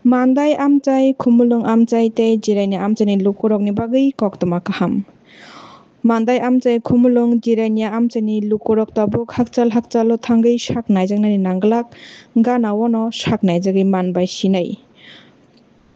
Mandai amchai khumulung amchai tei jiraini amchaini lukurokni bagui koktoma kaham. Mandai amchai khumulung jiraini amchaini lukurok tabuk hakchal o thangui sak naijaknani nanglak ganao no sak naijagui manbai sinai.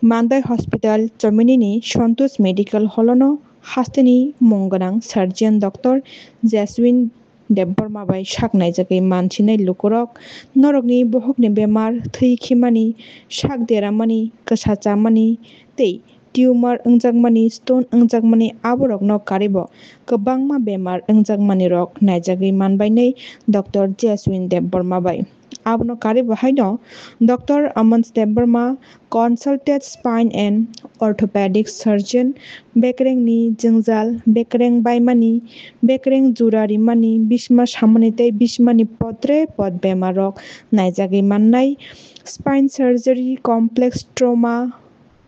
Mandai Hospital Germany Santosh Medical Holono hasteni mungganang surgeon Dr. Jaswin Debbarma bai sak naijakui mansinai lukurok norokni bohokni bemar thui khimani sak deramani kwsachamani tei tumor wngjakmani stone wngjakmani aborokno karibo kwbangma bemar wngjakmani rok naijagui manbai Dr. Jaswin Debbarma bai. Abono karibo haino Dr. Aman Debbarma consulted spine and orthopedic surgeon bekreng ni jwngjal bekreng baimani bekreng jurarimani bisma samani tei bismani potre pot bemar rok naijagui mannai spine surgery complex trauma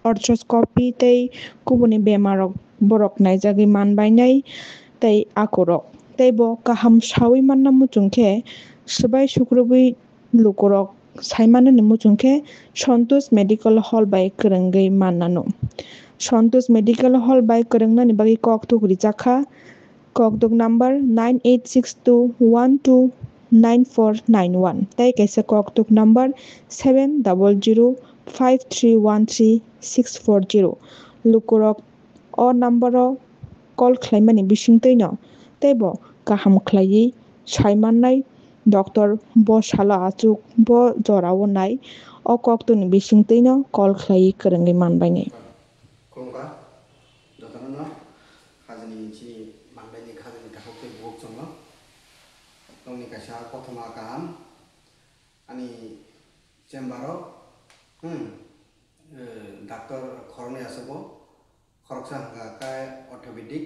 arthroscopy tei kubuni bemar rok borok naijagui manbai tei akorok tei bo kaham saui manna muchungkhe swbai sukrubui lukurok saimanani muchungkhe Santosh Medical Hall bai kwrwngui mannano. Santosh Medical Hall bai kwrwngnani bagui koktuk rijak koktuk number 9862129491 tei kaisa koktuk number 7005313640 lukurok o number o call khlaimani bisingtwi no teibo kaham khlaiui saimannai doctor bo salo achuk bo jorao nai o koktokni bisingtwi no call khlaiui kwrwngui manbai. Khulumkar jotono khajini chi manbaini khajini thakukui buok chongo tongni kaisa kothoma kaham ani chamber o doctor khoroni asobo khoroksa hangka kai orthopedic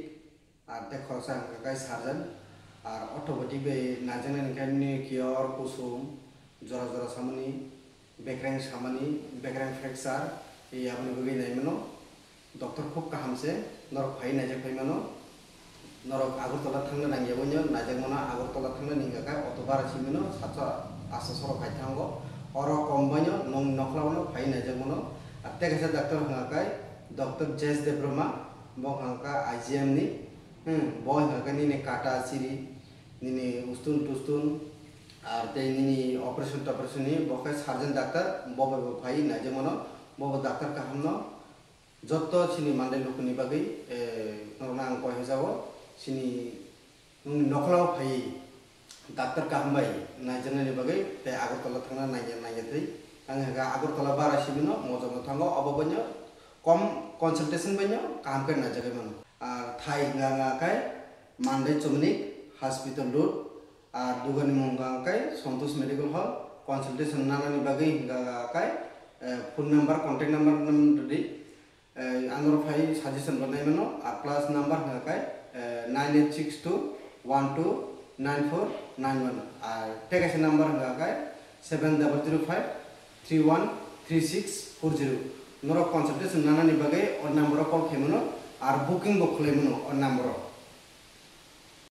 ar te khoroksa hangka kai surgeon ar orthopedic bai najaknani kaini kiyor kusum jora samani bekreng samani bekreng fracture এই আপনি বগি নাইমানো doctor খুব কাহামসে নরক phi নাইজাক ফাইমানো নরক আগরতলা থাংনা নাঙ্গিয়াবনো নাইজাক মনা আগরতলা থাংনা নিঙ্গাকা অতবার Cimino সাতশো আটশো সরক phi থাঙ্গো or কমবাইনো নং নখলাবনো ফাই নাইজাক মনো আতে কাছে ডাক্তার হাঙ্গাকাই ডক্টর জেস দেব্রমা বং হাঙ্কা আইজিএম নি বয় হাঙ্কা নিনে কাটা সিরি নিনে উস্তুন টুস্তুন আর তে নিনি অপারেশন নি বখাই সার্জন ডাক্তার ববে phi নাইজাক mono Bobo doctor kahamno jotto sini mandai lukuni bagai norna ang koi hejabo sini nokhlao phai doctor kahambai najanani bagai te agortala thangna naijatri ang haga agortala bara sibino mojono thango obobanyo kom consultation banyo kaham kai najagai mano ar thai nga kai mandai chumni hospital road ar dugani munga kai Santosh Medical Hall consultation nanani bagai nga kai phone number contact number namdi angro phai suggestion banai mano plus number hakai 9862129491 ar text number hakai 7005313640 noro consultation nana ni bagai on number call khemano ar booking bo khlaimano on number